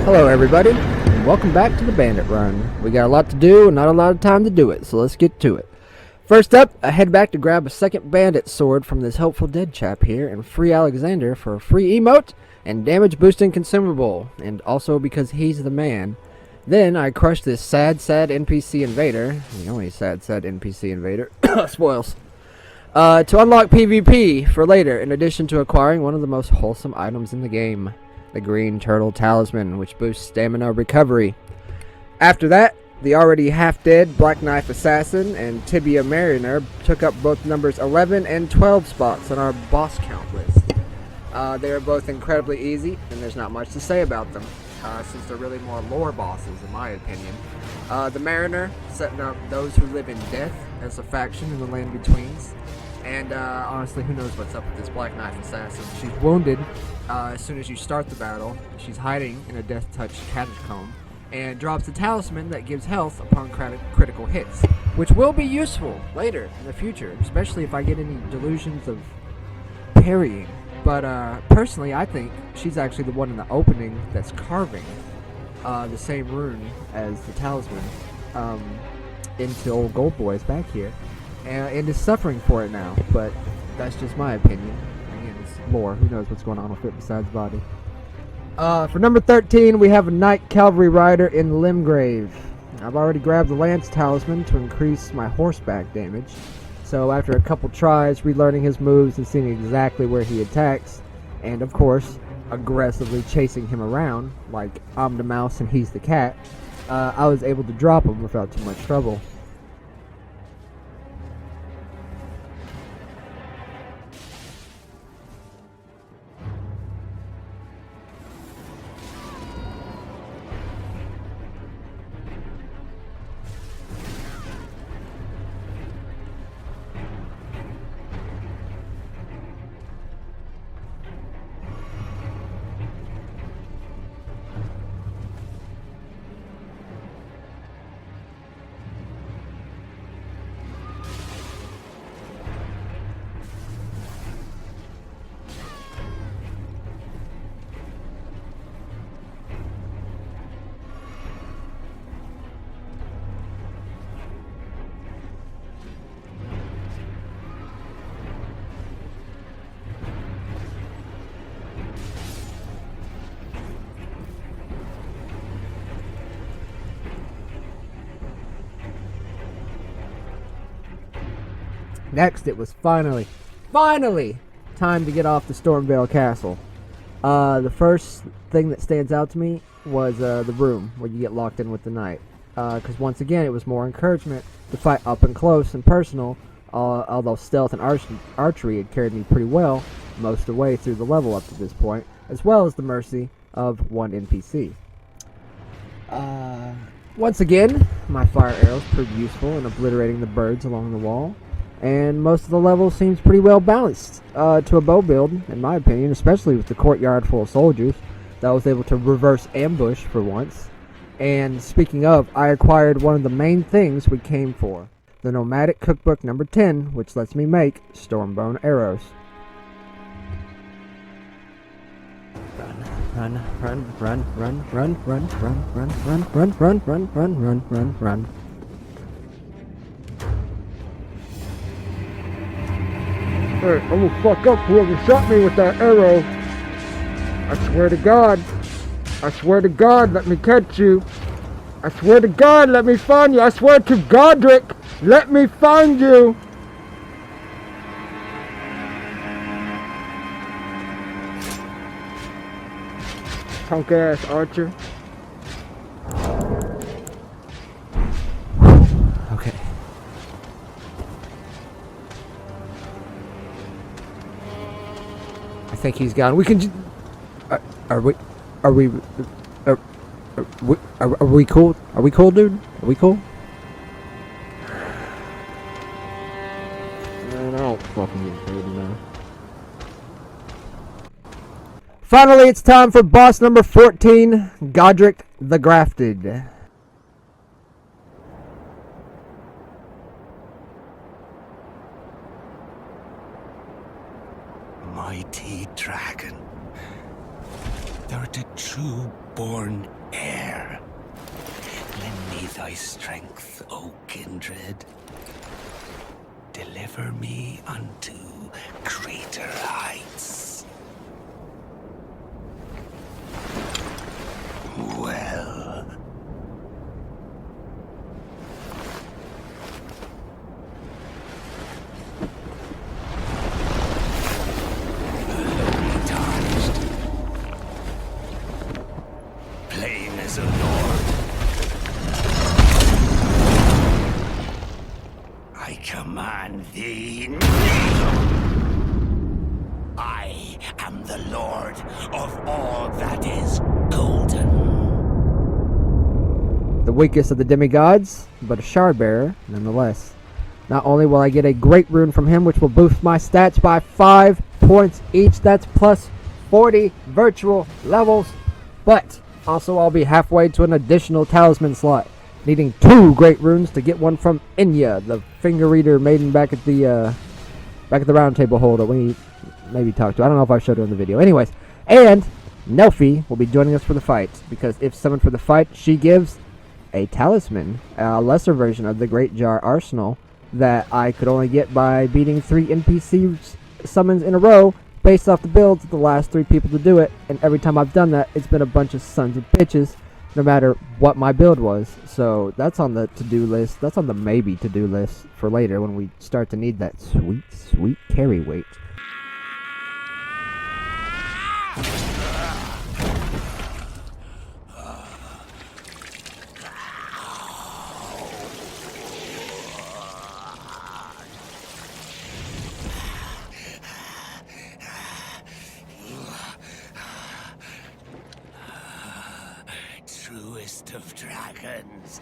Hello everybody, and welcome back to the Bandit run. We got a lot to do and not a lot of time to do it, so let's get to it. First up, I head back to grab a second bandit sword from this helpful dead chap here and free Alexander for a free emote and damage boosting consumable, and also because he's the man. Then I crush this sad NPC invader, the only sad NPC invader, spoils, to unlock PvP for later, in addition to acquiring one of the most wholesome items in the game. The Green Turtle Talisman, which boosts stamina recovery. After that, the already half-dead Black Knife Assassin and Tibia Mariner took up both numbers 11 and 12 spots on our boss count list. They are both incredibly easy, and there's not much to say about them, since they're really more lore bosses, in my opinion. The Mariner, setting up those who live in death as a faction in the Land Betweens. And honestly, who knows what's up with this Black Knife Assassin. She's wounded as soon as you start the battle. She's hiding in a Death Touch catacomb and drops a talisman that gives health upon critical hits, which will be useful later in the future, especially if I get any delusions of parrying. But personally, I think she's actually the one in the opening that's carving the same rune as the talisman into old Gold Boy's back here. And is suffering for it now, but that's just my opinion. Again, it's lore. Who knows what's going on with it besides body. For number 13, we have a Knight Cavalry Rider in Limgrave. I've already grabbed the Lance Talisman to increase my horseback damage. So after a couple tries, relearning his moves and seeing exactly where he attacks, and of course, aggressively chasing him around, like I'm the mouse and he's the cat, I was able to drop him without too much trouble. Next, it was finally time to get off the Stormvale Castle. The first thing that stands out to me was the room where you get locked in with the knight. Because once again, it was more encouragement to fight up and close and personal, although stealth and archery had carried me pretty well most of the way through the level up to this point, as well as the mercy of one NPC. Once again, my fire arrows proved useful in obliterating the birds along the wall. And most of the level seems pretty well balanced to a bow build, in my opinion, especially with the courtyard full of soldiers that was able to reverse ambush for once. And speaking of, I acquired one of the main things we came for, the Nomadic Cookbook number 10, which lets me make Stormbone arrows. Run. Hey, I'm gonna fuck up whoever shot me with that arrow. I swear to God, let me catch you. I swear to God, let me find you. I swear to Godric, let me find you. Punk ass archer. Okay. I think he's gone. We can. Are we cool? Are we cool, dude? Are we cool? Man, I don't fucking get paid now. Finally, it's time for boss number 14, Godric the Grafted. Mighty dragon, thou art a true-born Lend me thy strength, O kindred. Deliver me unto greater heights. Well. Lonely tarnished. Plain as a lord. I command thee, kneel! I am the lord of all that is golden. The weakest of the demigods, but a shard bearer nonetheless. Not only will I get a great rune from him, which will boost my stats by 5 points each, that's plus 40 virtual levels, but also I'll be halfway to an additional talisman slot, needing 2 great runes to get one from Inya, the finger reader maiden back at the round table hole that we maybe talked to. I don't know if I showed her in the video. Anyways, and Nelfi will be joining us for the fight, because if summoned for the fight, she gives a talisman, a lesser version of the Great Jar Arsenal, that I could only get by beating 3 NPC summons in a row based off the builds of the last 3 people to do it, and every time I've done that, it's been a bunch of sons of bitches, no matter what my build was. So that's on the to-do list. That's on the maybe to-do list for later when we start to need that sweet, sweet carry weight. Truest of dragons.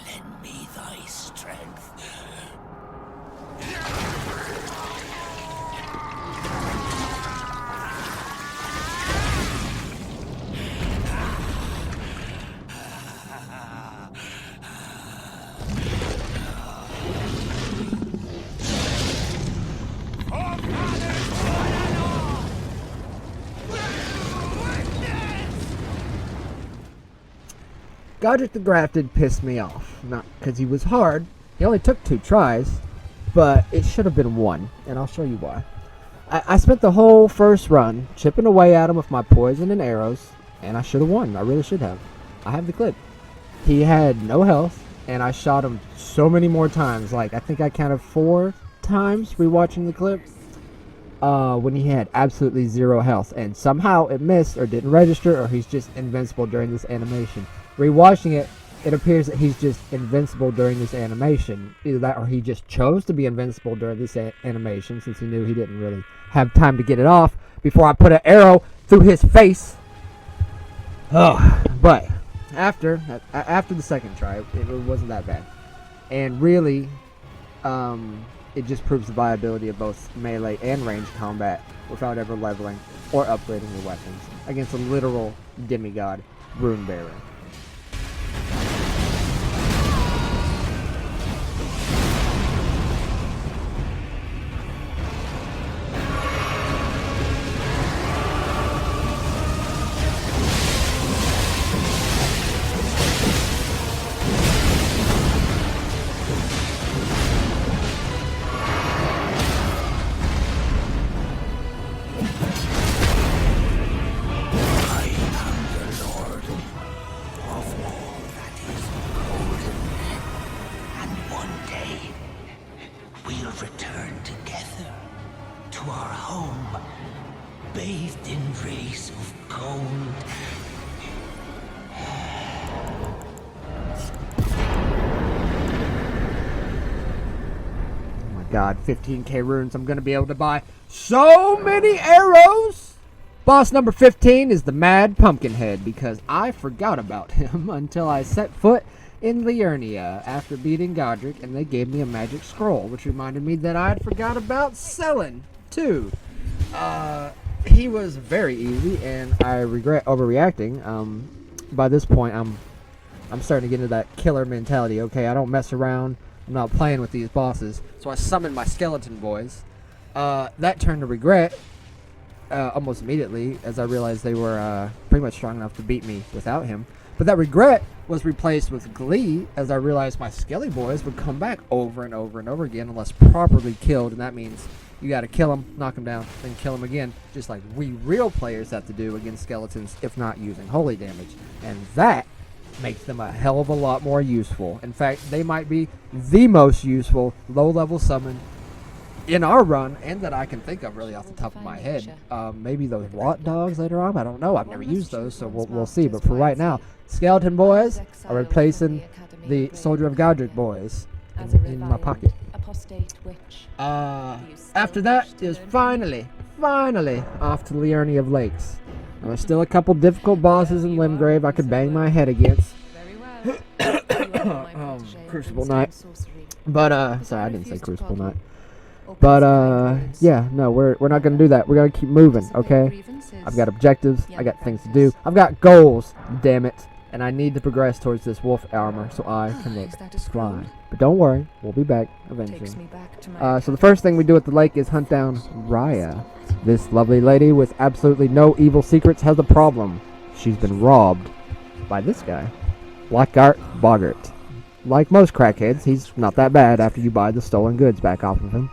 Lend me thy strength. Godric the Grafted pissed me off. Not because he was hard. He only took 2 tries, but it should have been 1, and I'll show you why. I spent the whole first run chipping away at him with my poison and arrows, and I should have won. I really should have. I have the clip. He had no health, and I shot him so many more times. Like, I think I counted 4 times rewatching the clip when he had absolutely 0 health, and somehow it missed or didn't register, or he's just invincible during this animation. Rewatching it, it appears that he's just invincible during this animation. Either that or he just chose to be invincible during this animation since he knew he didn't really have time to get it off before I put an arrow through his face. Oh, but after the second try, it wasn't that bad. And really, it just proves the viability of both melee and ranged combat without ever leveling or upgrading your weapons against a literal demigod rune bearer. Return together to our home, bathed in rays of gold. Oh my god, 15k runes. I'm going to be able to buy so many arrows! Boss number 15 is the Mad Pumpkinhead, because I forgot about him until I set foot in Liurnia after beating Godric, and they gave me a magic scroll, which reminded me that I had forgot about selling too. He was very easy, and I regret overreacting. By this point, I'm starting to get into that killer mentality. Okay, I don't mess around. I'm not playing with these bosses. So I summoned my skeleton boys. That turned to regret, almost immediately as I realized they were pretty much strong enough to beat me without him. But that regret was replaced with glee as I realized my Skelly boys would come back over and over and over again unless properly killed, and that means you gotta kill them, knock them down, then kill them again, just like we real players have to do against skeletons if not using holy damage. And that makes them a hell of a lot more useful. In fact, they might be the most useful low-level summon in our run, and that I can think of really off the top of my head. Maybe those Lot Dogs later on, I don't know. I've never used those, so we'll see. But for right now, Skeleton boys are replacing the Soldier of Godric boys in my pocket. After that is finally off to Liurnia of Lakes. Now, there's still a couple difficult bosses in Limgrave I could bang my head against. Crucible Knight. But, sorry, I didn't say Crucible Knight. But, yeah, no, we're not gonna do that. We're gonna keep moving, okay? I've got objectives, I got things to do, I've got goals, damn it. And I need to progress towards this wolf armor so I can look fly. But don't worry, we'll be back eventually. So the first thing we do at the lake is hunt down Raya. This lovely lady with absolutely no evil secrets has a problem. She's been robbed by this guy, Blackguard Boggart. Like most crackheads, he's not that bad after you buy the stolen goods back off of him.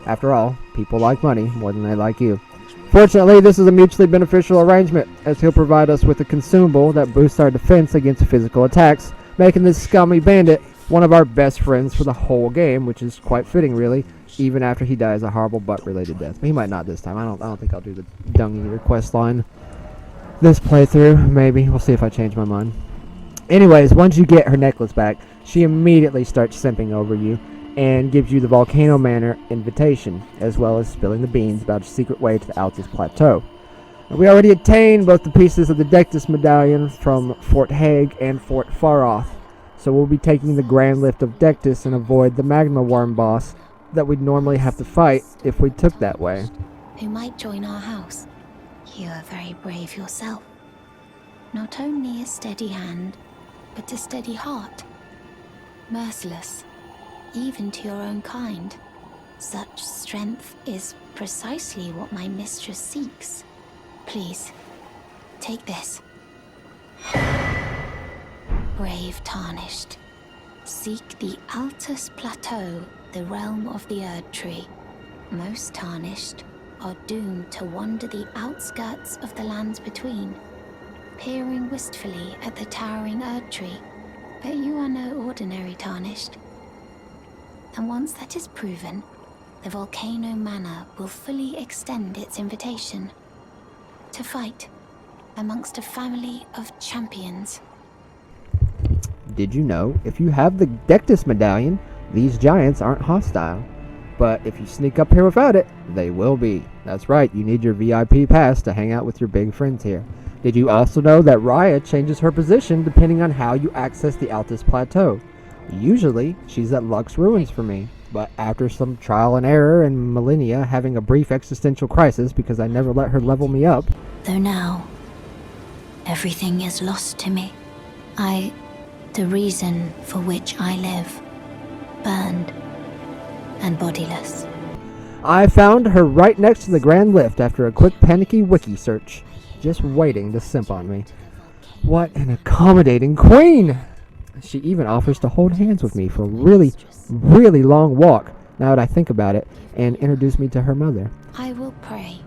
After all, people like money more than they like you. Fortunately, this is a mutually beneficial arrangement, as he'll provide us with a consumable that boosts our defense against physical attacks, making this scummy bandit one of our best friends for the whole game, which is quite fitting, really, even after he dies a horrible butt-related death. But he might not this time. I don't think I'll do the Dungy request line this playthrough. Maybe. We'll see if I change my mind. Anyways, once you get her necklace back, she immediately starts simping over you and gives you the Volcano Manor invitation, as well as spilling the beans about a secret way to the Altus Plateau. We already obtained both the pieces of the Dectus Medallion from Fort Hague and Fort Faroth, so we'll be taking the Grand Lift of Dectus and avoid the Magma Worm boss that we'd normally have to fight if we took that way. Who might join our house? You are very brave yourself. Not only a steady hand, but a steady heart. Merciless, even to your own kind. Such strength is precisely what my mistress seeks. Please, take this. Brave Tarnished. Seek the Altus Plateau, the realm of the Erd Tree. Most Tarnished are doomed to wander the outskirts of the lands between, peering wistfully at the towering Erd Tree. But you are no ordinary Tarnished. And once that is proven, the Volcano Manor will fully extend its invitation to fight amongst a family of champions. Did you know, if you have the Dectus Medallion, these giants aren't hostile. But if you sneak up here without it, they will be. That's right, you need your VIP pass to hang out with your big friends here. Did you also know that Raya changes her position depending on how you access the Altus Plateau? Usually, she's at Lux Ruins for me, but after some trial and error and millennia having a brief existential crisis because I never let her level me up. Though now, everything is lost to me. The reason for which I live, burned and bodiless. I found her right next to the Grand Lift after a quick panicky wiki search, just waiting to simp on me. What an accommodating queen! She even offers to hold hands with me for a really, really long walk, now that I think about it, and introduce me to her mother. I will pray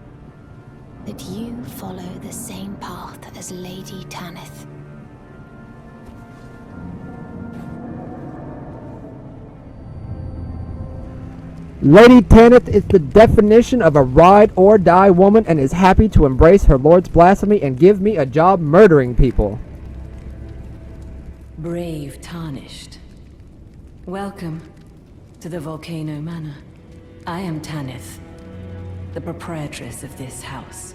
that you follow the same path as Lady Tanith. Lady Tanith is the definition of a ride-or-die woman and is happy to embrace her lord's blasphemy and give me a job murdering people. Brave Tarnished. Welcome to the Volcano Manor. I am Tanith, the proprietress of this house.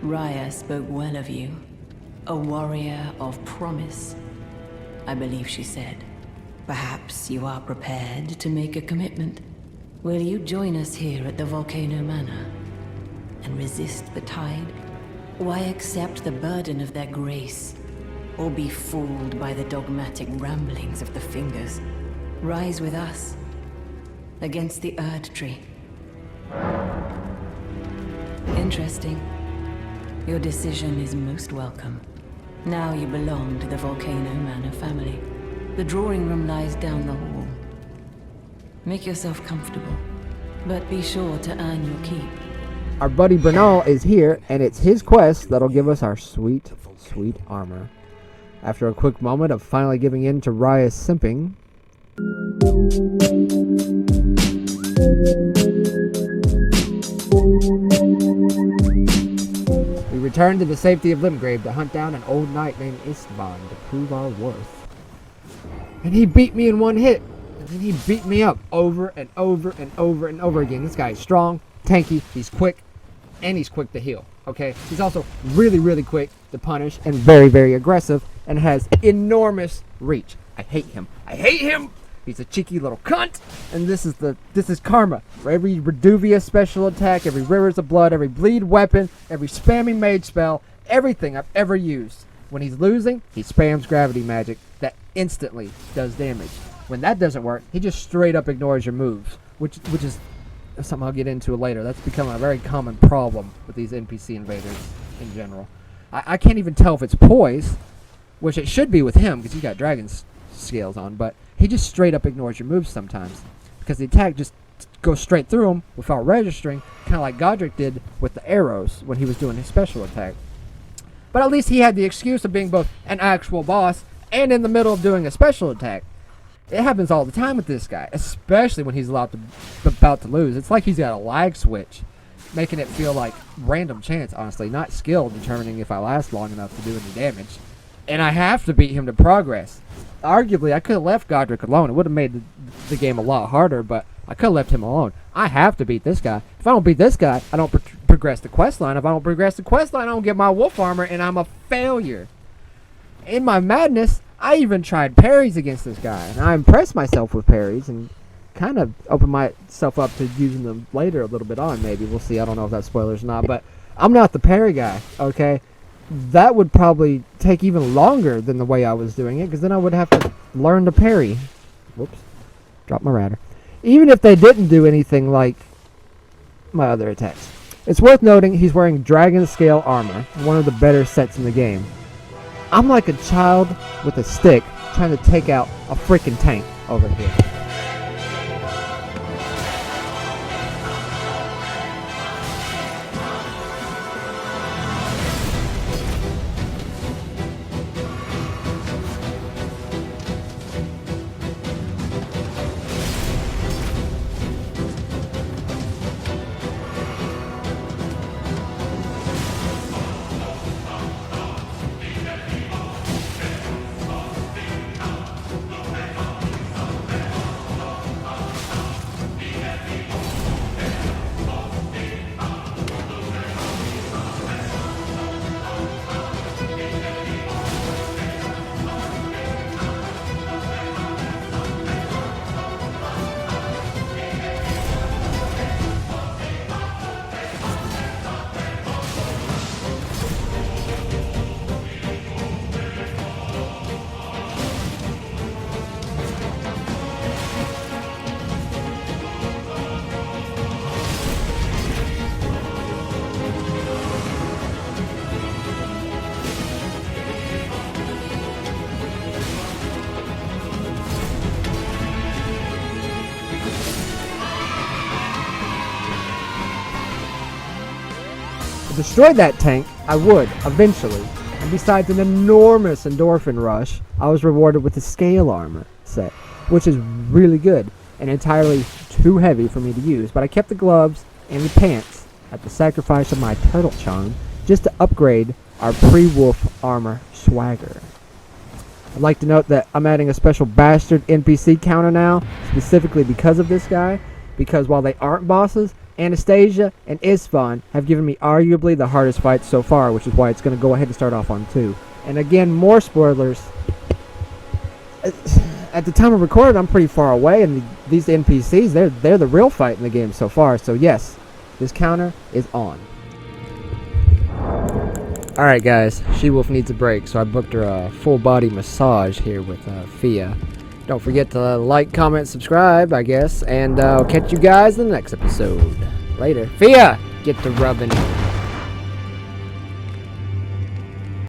Raya spoke well of you. A warrior of promise, I believe she said. Perhaps you are prepared to make a commitment. Will you join us here at the Volcano Manor and resist the tide? Why accept the burden of their grace, or be fooled by the dogmatic ramblings of the Fingers? Rise with us against the Erd Tree. Interesting. Your decision is most welcome. Now you belong to the Volcano Manor family. The drawing room lies down the hall. Make yourself comfortable, but be sure to earn your keep. Our buddy Bernal is here, and it's his quest that'll give us our sweet, sweet armor. After a quick moment of finally giving in to Raya's simping, we return to the safety of Limgrave to hunt down an old knight named Istvan to prove our worth. And he beat me in one hit. And then he beat me up over and over and over and over again. This guy is strong, tanky, he's quick, and he's quick to heal. Okay? He's also really, really quick to punish and very, very aggressive and has enormous reach. I hate him. I hate him! He's a cheeky little cunt, and this is karma. For every Reduvia special attack, every Rivers of Blood, every bleed weapon, every spammy mage spell, everything I've ever used. When he's losing, he spams gravity magic that instantly does damage. When that doesn't work, he just straight up ignores your moves, which is something I'll get into later. That's become a very common problem with these NPC invaders in general. I can't even tell if it's poise, which it should be with him because he's got dragon's scales on, but he just straight up ignores your moves sometimes because the attack just goes straight through him without registering, kind of like Godric did with the arrows when he was doing his special attack. But at least he had the excuse of being both an actual boss and in the middle of doing a special attack. It happens all the time with this guy, especially when he's about to lose. It's like he's got a lag switch, making it feel like random chance, honestly, not skill determining if I last long enough to do any damage. And I have to beat him to progress. Arguably, I could have left Godric alone. It would have made the game a lot harder, but I could have left him alone. I have to beat this guy. If I don't beat this guy, I don't progress the questline. If I don't progress the questline, I don't get my wolf armor, and I'm a failure. In my madness, I even tried parries against this guy, and I impressed myself with parries and kind of opened myself up to using them later a little bit on, maybe. We'll see. I don't know if that's spoilers or not, but I'm not the parry guy, okay? That would probably take even longer than the way I was doing it, because then I would have to learn to parry. Whoops. Dropped my radar. Even if they didn't do anything like my other attacks. It's worth noting he's wearing dragon scale armor, one of the better sets in the game. I'm like a child with a stick trying to take out a freaking tank over here. Destroy that tank, I would, eventually. And besides an enormous endorphin rush, I was rewarded with the scale armor set, which is really good and entirely too heavy for me to use. But I kept the gloves and the pants at the sacrifice of my turtle charm just to upgrade our pre-wolf armor swagger. I'd like to note that I'm adding a special bastard NPC counter now, specifically because of this guy, because while they aren't bosses, Anastasia and Istvan have given me arguably the hardest fights so far, which is why it's going to go ahead and start off on 2. And again, more spoilers. At the time of recording, I'm pretty far away, and these NPCs, they're the real fight in the game so far. So yes, this counter is on. Alright guys, She-Wolf needs a break, so I booked her a full body massage here with Fia. Don't forget to like, comment, subscribe, I guess, and I'll catch you guys in the next episode. Later. Fia! get to rubbing.